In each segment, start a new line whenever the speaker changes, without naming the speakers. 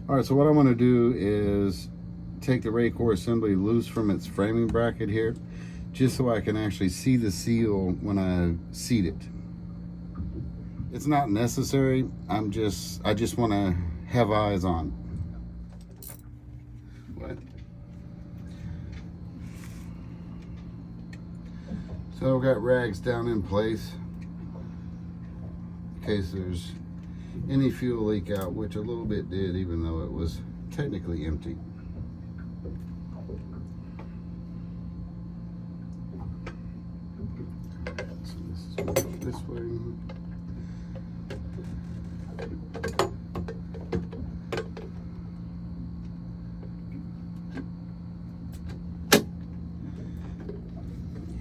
All right, so what I want to do is take the Racor assembly loose from its framing bracket here, just so I can actually see the seal when I seat it. It's not necessary. I just want to have eyes on. What? So I've got rags down in place in case there's any fuel leak out, which a little bit did, even though it was technically empty. So this is going this way.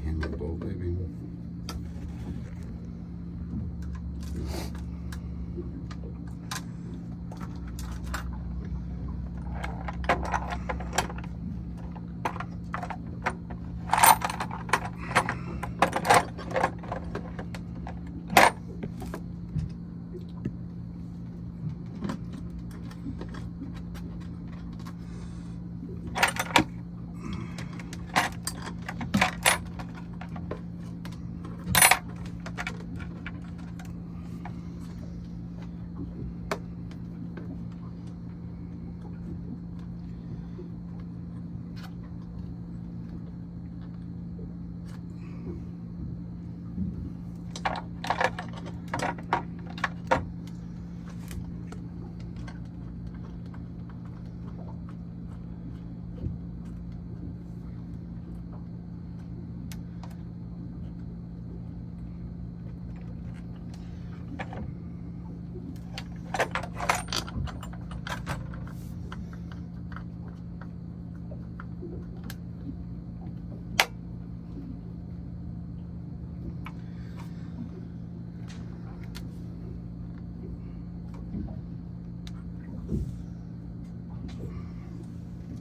Hammer bolt, baby.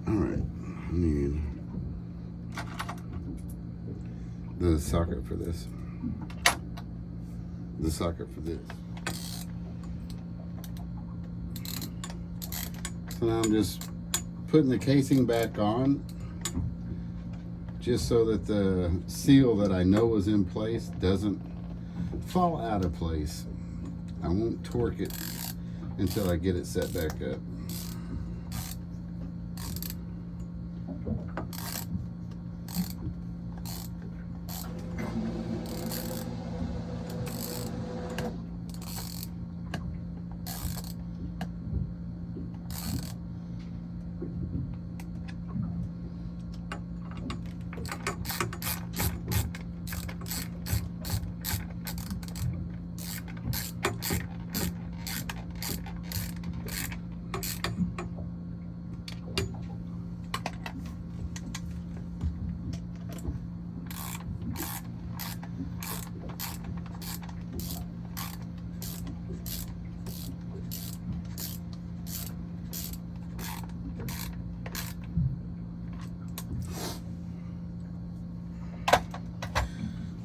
Alright, I need the socket for this. The socket for this. So now I'm just putting the casing back on, just so that the seal that I know is in place doesn't fall out of place. I won't torque it until I get it set back up.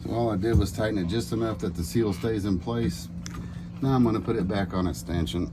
All I did was tighten it just enough that the seal stays in place. Now I'm going to put it back on its stanchion.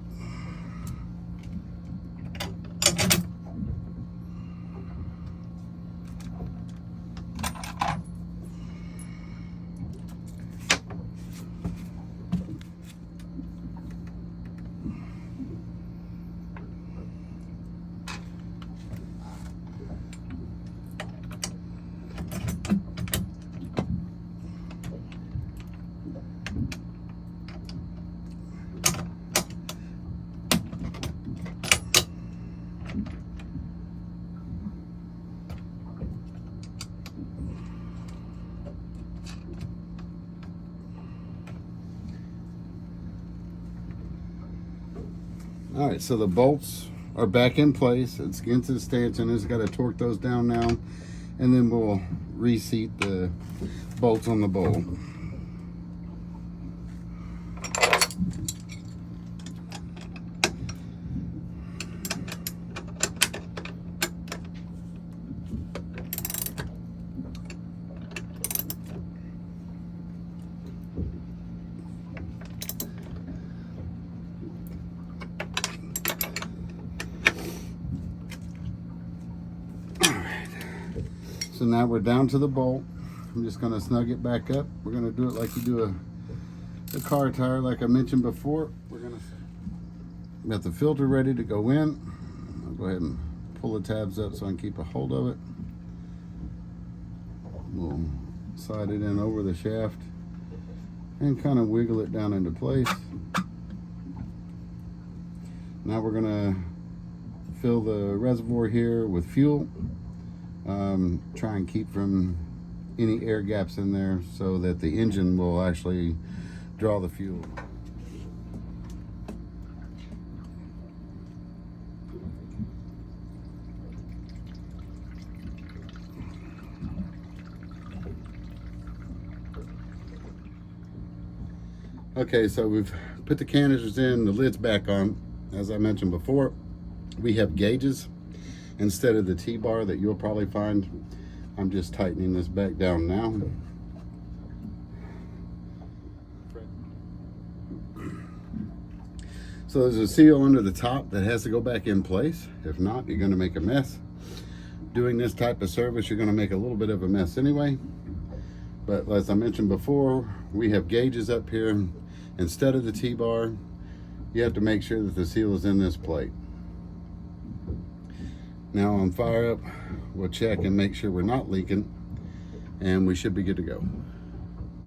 All right, so the bolts are back in place. It's against the stanchion. It's got to torque those down now, and then we'll reseat the bolts on the bowl. So now we're down to the bolt. I'm just going to snug it back up. We're going to do it like you do a car tire, like I mentioned before. We're going to got the filter ready to go in. I'll go ahead and pull the tabs up so I can keep a hold of it. We'll slide it in over the shaft and kind of wiggle it down into place. Now we're going to fill the reservoir here with fuel. Try and keep from any air gaps in there so that the engine will actually draw the fuel. Okay, so we've put the canisters in, the lid's back on. As I mentioned before, we have gauges instead of the T-bar that you'll probably find. I'm just tightening this back down now. So there's a seal under the top that has to go back in place. If not, you're going to make a mess. Doing this type of service, you're going to make a little bit of a mess anyway. But as I mentioned before, we have gauges up here. Instead of the T-bar, you have to make sure that the seal is in this plate. Now on fire up, we'll check and make sure we're not leaking, and we should be good to go.